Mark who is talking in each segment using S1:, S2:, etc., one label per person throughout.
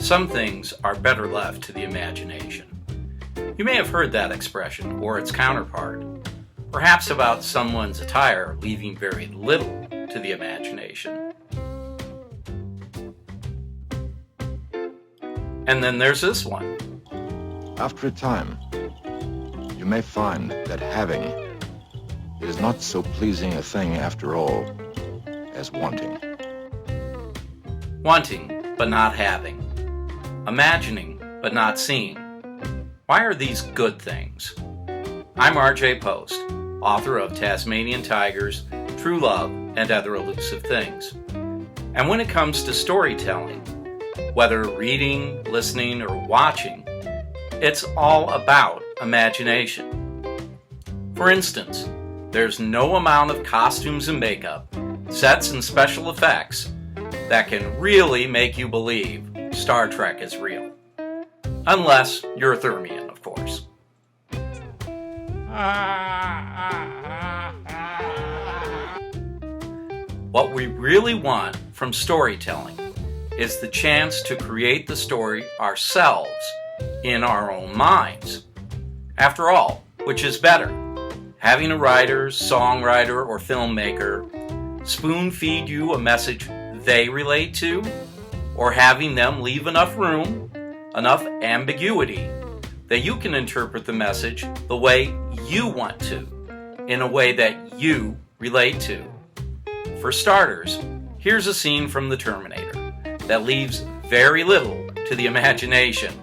S1: some things are better left to the imagination. You may have heard that expression, or its counterpart, perhaps about someone's attire leaving very little to the imagination. And then there's this one.
S2: After a time, you may find that having is not so pleasing a thing after all as wanting.
S1: Wanting, but not having. Imagining, but not seeing. Why are these good things? I'm R.J. Post, author of Tasmanian Tigers, True Love, and Other Elusive Things. And when it comes to storytelling, whether reading, listening, or watching, it's all about imagination. For instance, there's no amount of costumes and makeup, sets and special effects that can really make you believe Star Trek is real. Unless you're a Thermian, of course. What we really want from storytelling is the chance to create the story ourselves in our own minds. After all, which is better? Having a writer, songwriter, or filmmaker spoon-feed you a message they relate to, or having them leave enough room, enough ambiguity, that you can interpret the message the way you want to, in a way that you relate to. For starters, here's a scene from the Terminator that leaves very little to the imagination,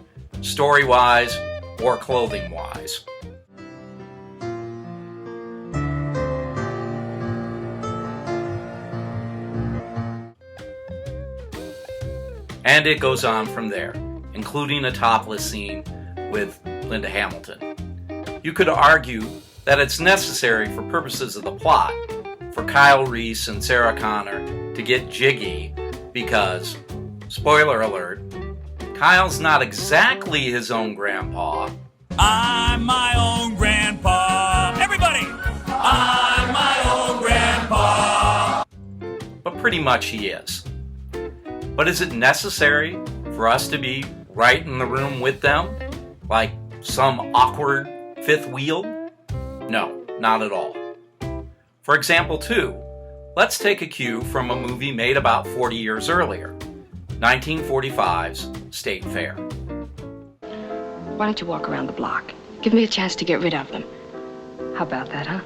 S1: story-wise or clothing-wise. And it goes on from there, including a topless scene with Linda Hamilton. You could argue that it's necessary for purposes of the plot for Kyle Reese and Sarah Connor to get jiggy because, spoiler alert, Kyle's not exactly his own grandpa.
S3: I'm my own grandpa. Everybody! I'm my own grandpa.
S1: But pretty much he is. But is it necessary for us to be right in the room with them? Like some awkward fifth wheel? No, not at all. For example, too, let's take a cue from a movie made about 40 years earlier, 1945's State Fair.
S4: Why don't you walk around the block? Give me a chance to get rid of them. How about that, huh?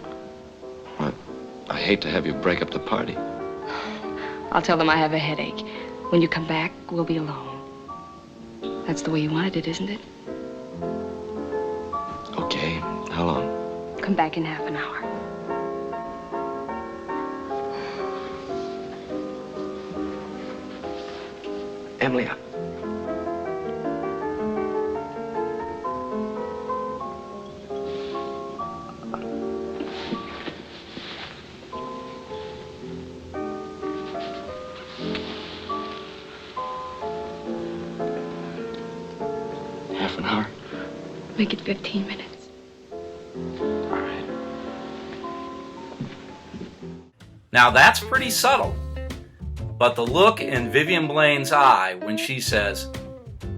S5: Well, I hate to have you break up the party.
S4: I'll tell them I have a headache. When you come back, we'll be alone. That's the way you wanted it, isn't it?
S5: Okay, how long?
S4: Come back in half an hour.
S5: Emily, half an hour?
S4: Make it 15 minutes.
S5: All right.
S1: Now that's pretty subtle. But the look in Vivian Blaine's eye when she says,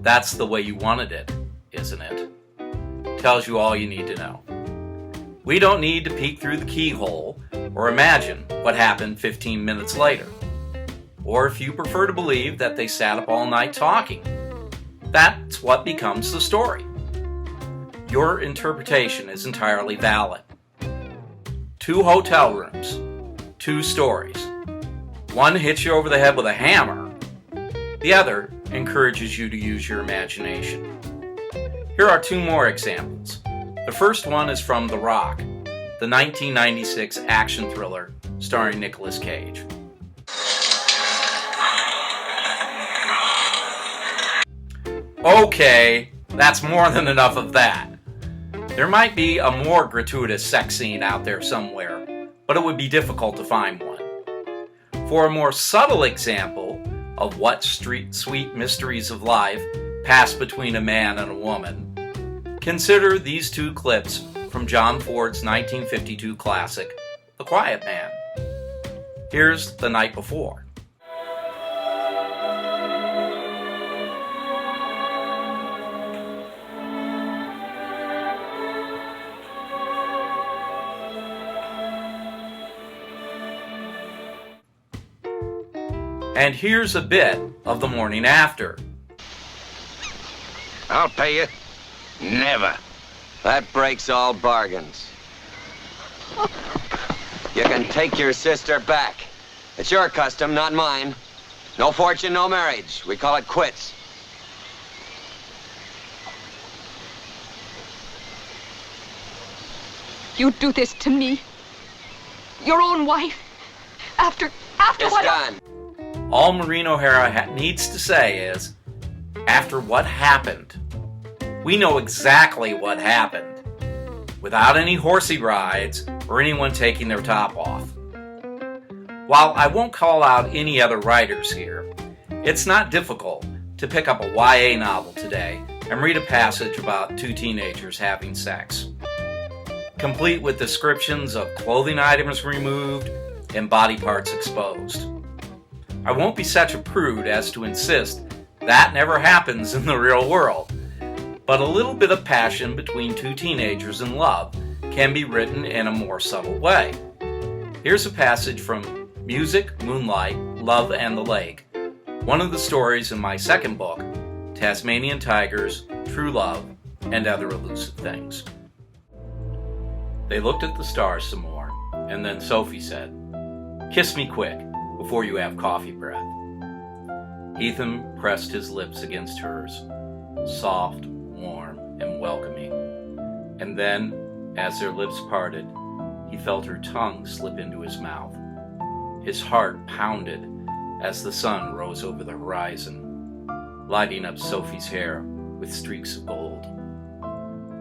S1: "That's the way you wanted it, isn't it?" tells you all you need to know. We don't need to peek through the keyhole or imagine what happened 15 minutes later. Or if you prefer to believe that they sat up all night talking, that's what becomes the story. Your interpretation is entirely valid. 2 hotel rooms, 2 stories. One hits you over the head with a hammer. The other encourages you to use your imagination. Here are 2 more examples. The first one is from The Rock, the 1996 action thriller starring Nicolas Cage. Okay, that's more than enough of that. There might be a more gratuitous sex scene out there somewhere, but it would be difficult to find one. For a more subtle example of what sweet mysteries of life pass between a man and a woman, consider these 2 clips from John Ford's 1952 classic, The Quiet Man. Here's The Night Before. And here's a bit of the morning after.
S6: I'll pay you. Never.
S7: That breaks all bargains. You can take your sister back. It's your custom, not mine. No fortune, no marriage. We call it quits.
S4: You do this to me? Your own wife? After
S7: It's
S4: what?
S7: done.
S1: All Maureen O'Hara needs to say is, after what happened. We know exactly what happened, without any horsey rides or anyone taking their top off. While I won't call out any other writers here, it's not difficult to pick up a YA novel today and read a passage about two teenagers having sex, complete with descriptions of clothing items removed and body parts exposed. I won't be such a prude as to insist that never happens in the real world, but a little bit of passion between two teenagers in love can be written in a more subtle way. Here's a passage from Music, Moonlight, Love and the Lake, one of the stories in my second book, Tasmanian Tigers, True Love, and Other Elusive Things. They looked at the stars some more, and then Sophie said, "Kiss me quick, before you have coffee breath." Ethan pressed his lips against hers, soft, warm, and welcoming. And then, as their lips parted, he felt her tongue slip into his mouth. His heart pounded as the sun rose over the horizon, lighting up Sophie's hair with streaks of gold.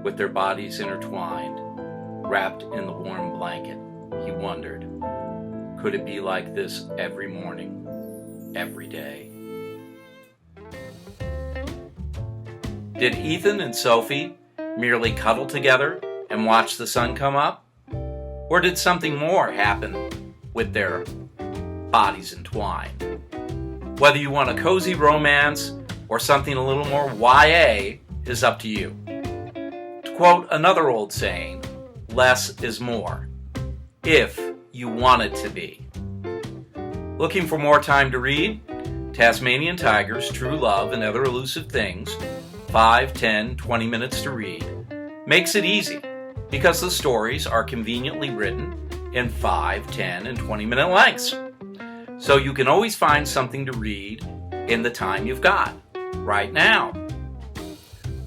S1: With their bodies intertwined, wrapped in the warm blanket, he wondered, could it be like this every morning, every day? Did Ethan and Sophie merely cuddle together and watch the sun come up? Or did something more happen with their bodies entwined? Whether you want a cozy romance or something a little more YA is up to you. To quote another old saying, less is more, if you want it to be. Looking for more time to read? Tasmanian Tigers, True Love, and Other Elusive Things, 5, 10, 20 minutes to read, makes it easy because the stories are conveniently written in 5, 10, and 20-minute lengths. So you can always find something to read in the time you've got, right now.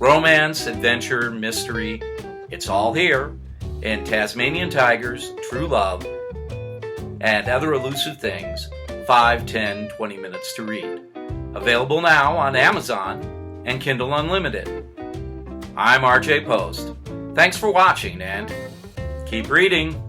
S1: Romance, adventure, mystery, it's all here in Tasmanian Tigers, True Love, and Other Elusive Things, 5, 10, 20 minutes to read. Available now on Amazon and Kindle Unlimited. I'm RJ Post. Thanks for watching and keep reading.